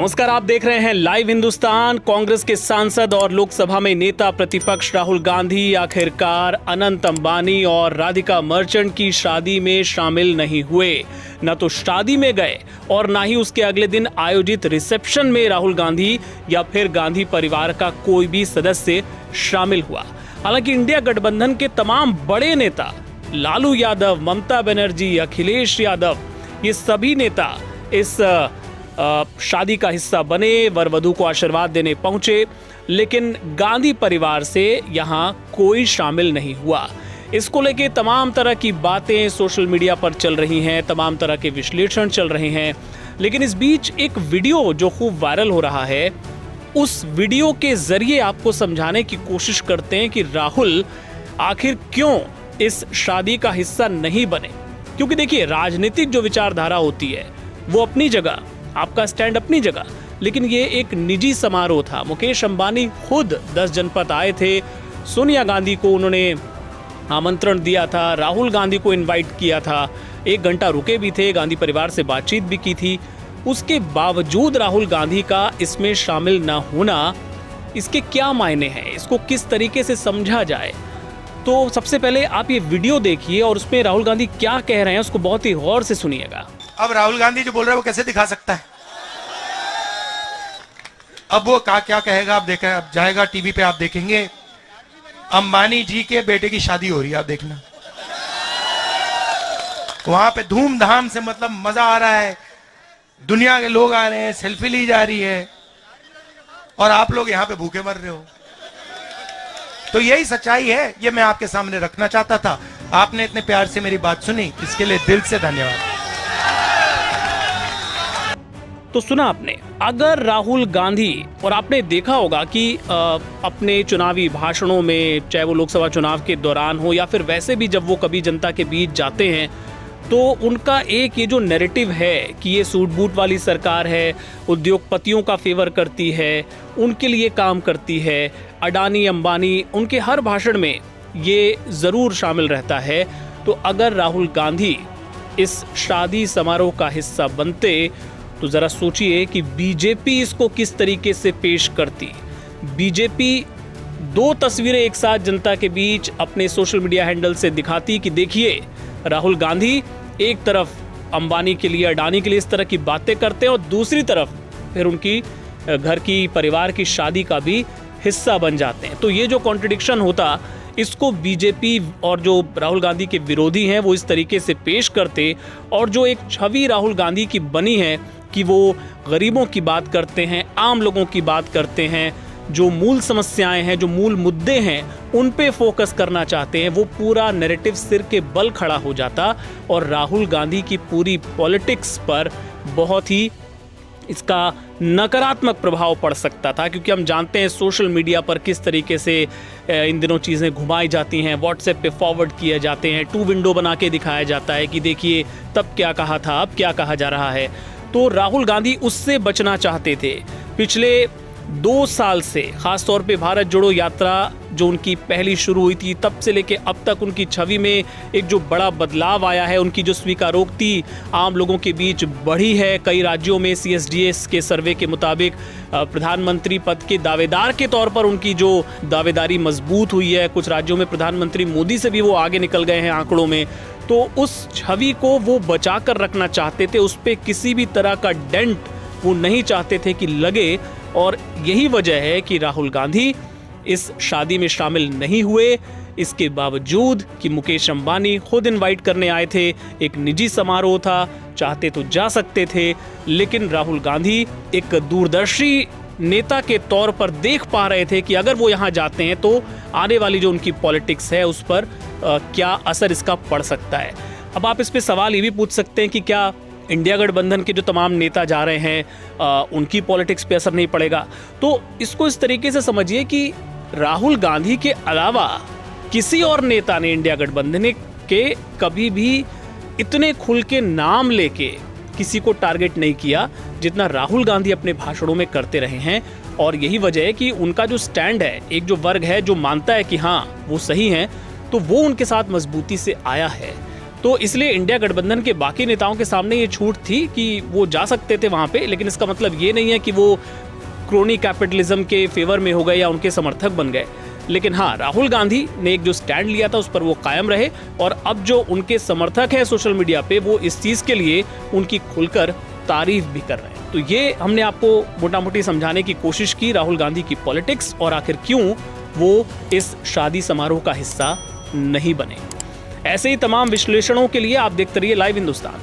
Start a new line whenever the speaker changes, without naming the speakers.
नमस्कार, आप देख रहे हैं लाइव हिंदुस्तान। कांग्रेस के सांसद और लोकसभा में नेता प्रतिपक्ष राहुल गांधी आखिरकार अनंत अंबानी और राधिका मर्चेंट की शादी में शामिल नहीं हुए। न तो शादी में गए और न ही उसके अगले दिन आयोजित रिसेप्शन में राहुल गांधी या फिर गांधी परिवार का कोई भी सदस्य शामिल हुआ। हालांकि इंडिया गठबंधन के तमाम बड़े नेता लालू यादव, ममता बनर्जी, अखिलेश यादव, ये सभी नेता इस शादी का हिस्सा बने, वर वधू को आशीर्वाद देने पहुंचे, लेकिन गांधी परिवार से यहां कोई शामिल नहीं हुआ। इसको लेके तमाम तरह की बातें सोशल मीडिया पर चल रही हैं, तमाम तरह के विश्लेषण चल रहे हैं। लेकिन इस बीच एक वीडियो जो खूब वायरल हो रहा है, उस वीडियो के जरिए आपको समझाने की कोशिश करते हैं कि राहुल आखिर क्यों इस शादी का हिस्सा नहीं बने। क्योंकि देखिए, राजनीतिक जो विचारधारा होती है वो अपनी जगह, आपका स्टैंड अपनी जगह, लेकिन ये एक निजी समारोह था। मुकेश अंबानी खुद 10 जनपद आए थे, सोनिया गांधी को उन्होंने आमंत्रण दिया था, राहुल गांधी को इनवाइट किया था, 1 घंटा रुके भी थे, गांधी परिवार से बातचीत भी की थी। उसके बावजूद राहुल गांधी का इसमें शामिल ना होना, इसके क्या मायने हैं, इसको किस तरीके से समझा जाए। तो सबसे पहले आप ये वीडियो देखिए और उसमें राहुल गांधी क्या कह रहे हैं उसको बहुत ही गौर से सुनिएगा।
अब राहुल गांधी जो बोल रहे हैं वो कैसे दिखा सकता है? अब वो क्या कहेगा आप देखें, अब जाएगा टीवी पे, आप देखेंगे अंबानी जी के बेटे की शादी हो रही है, आप देखना वहां पे धूमधाम से, मतलब मजा आ रहा है, दुनिया के लोग आ रहे हैं, सेल्फी ली जा रही है और आप लोग यहां पे भूखे मर रहे हो। तो यही सच्चाई है, ये मैं आपके सामने रखना चाहता था। आपने इतने प्यार से मेरी बात सुनी, इसके लिए दिल से धन्यवाद।
तो सुना आपने, अगर राहुल गांधी, और आपने देखा होगा कि अपने चुनावी भाषणों में, चाहे वो लोकसभा चुनाव के दौरान हो या फिर वैसे भी जब वो कभी जनता के बीच जाते हैं, तो उनका एक ये जो नैरेटिव है कि ये सूट बूट वाली सरकार है, उद्योगपतियों का फेवर करती है, उनके लिए काम करती है, अडानी अंबानी, उनके हर भाषण में ये जरूर शामिल रहता है। तो अगर राहुल गांधी इस शादी समारोह का हिस्सा बनते तो जरा सोचिए कि बीजेपी इसको किस तरीके से पेश करती। बीजेपी 2 तस्वीरें एक साथ जनता के बीच अपने सोशल मीडिया हैंडल से दिखाती कि देखिए, राहुल गांधी एक तरफ अंबानी के लिए, अडानी के लिए इस तरह की बातें करते हैं और दूसरी तरफ फिर उनकी घर की, परिवार की शादी का भी हिस्सा बन जाते हैं। तो ये जो कॉन्ट्रडिक्शन होता, इसको बीजेपी और जो राहुल गांधी के विरोधी हैं वो इस तरीके से पेश करते, और जो एक छवि राहुल गांधी की बनी है कि वो गरीबों की बात करते हैं, आम लोगों की बात करते हैं, जो मूल समस्याएं हैं, जो मूल मुद्दे हैं, उन पे फोकस करना चाहते हैं, वो पूरा नैरेटिव सिर के बल खड़ा हो जाता और राहुल गांधी की पूरी पॉलिटिक्स पर बहुत ही इसका नकारात्मक प्रभाव पड़ सकता था। क्योंकि हम जानते हैं सोशल मीडिया पर किस तरीके से इन दिनों चीज़ें घुमाई जाती हैं, व्हाट्सएप पे फॉरवर्ड किए जाते हैं, 2 विंडो बना के दिखाया जाता है कि देखिए तब क्या कहा था, अब क्या कहा जा रहा है। तो राहुल गांधी उससे बचना चाहते थे। पिछले 2 साल से, खासतौर पे भारत जोड़ो यात्रा जो उनकी पहली शुरू हुई थी, तब से लेके अब तक उनकी छवि में एक जो बड़ा बदलाव आया है, उनकी जो स्वीकारोक्ति आम लोगों के बीच बढ़ी है। कई राज्यों में CSDS के सर्वे के मुताबिक प्रधानमंत्री पद के दावेदार के तौर पर उनकी जो दावेदारी मजबूत हुई है। कुछ राज्यों में प्रधानमंत्री मोदी से भी वो आगे निकल गए हैं आंकड़ों में। तो उस छवि को वो बचा कर रखना चाहते थे, उस पर किसी भी तरह का डेंट वो नहीं चाहते थे कि लगे, और यही वजह है कि राहुल गांधी इस शादी में शामिल नहीं हुए। इसके बावजूद कि मुकेश अंबानी खुद इनवाइट करने आए थे, एक निजी समारोह था, चाहते तो जा सकते थे, लेकिन राहुल गांधी एक दूरदर्शी नेता के तौर पर देख पा रहे थे कि अगर वो यहाँ जाते हैं तो आने वाली जो उनकी पॉलिटिक्स है उस पर क्या असर इसका पड़ सकता है। अब आप इस पे सवाल ये भी पूछ सकते हैं कि क्या इंडिया गठबंधन के जो तमाम नेता जा रहे हैं उनकी पॉलिटिक्स पे असर नहीं पड़ेगा। तो इसको इस तरीके से समझिए कि राहुल गांधी के अलावा किसी और नेता ने इंडिया गठबंधन के कभी भी इतने खुल के नाम लेके किसी को टारगेट नहीं किया जितना राहुल गांधी अपने भाषणों में करते रहे हैं। और यही वजह है कि उनका जो स्टैंड है, एक जो वर्ग है जो मानता है कि हाँ वो सही है, तो वो उनके साथ मजबूती से आया है। तो इसलिए इंडिया गठबंधन के बाकी नेताओं के सामने ये छूट थी कि वो जा सकते थे वहां पे, लेकिन इसका मतलब ये नहीं है कि वो क्रोनी कैपिटलिज्म के फेवर में हो गए या उनके समर्थक बन गए। लेकिन हाँ, राहुल गांधी ने एक जो स्टैंड लिया था उस पर वो कायम रहे, और अब जो उनके समर्थक हैं सोशल मीडिया पे वो इस चीज के लिए उनकी खुलकर तारीफ भी कर रहे हैं। तो ये हमने आपको मोटा मोटी समझाने की कोशिश की राहुल गांधी की पॉलिटिक्स और आखिर क्यों वो इस शादी समारोह का हिस्सा नहीं बने। ऐसे ही तमाम विश्लेषणों के लिए आप देखते रहिए लाइव हिंदुस्तान।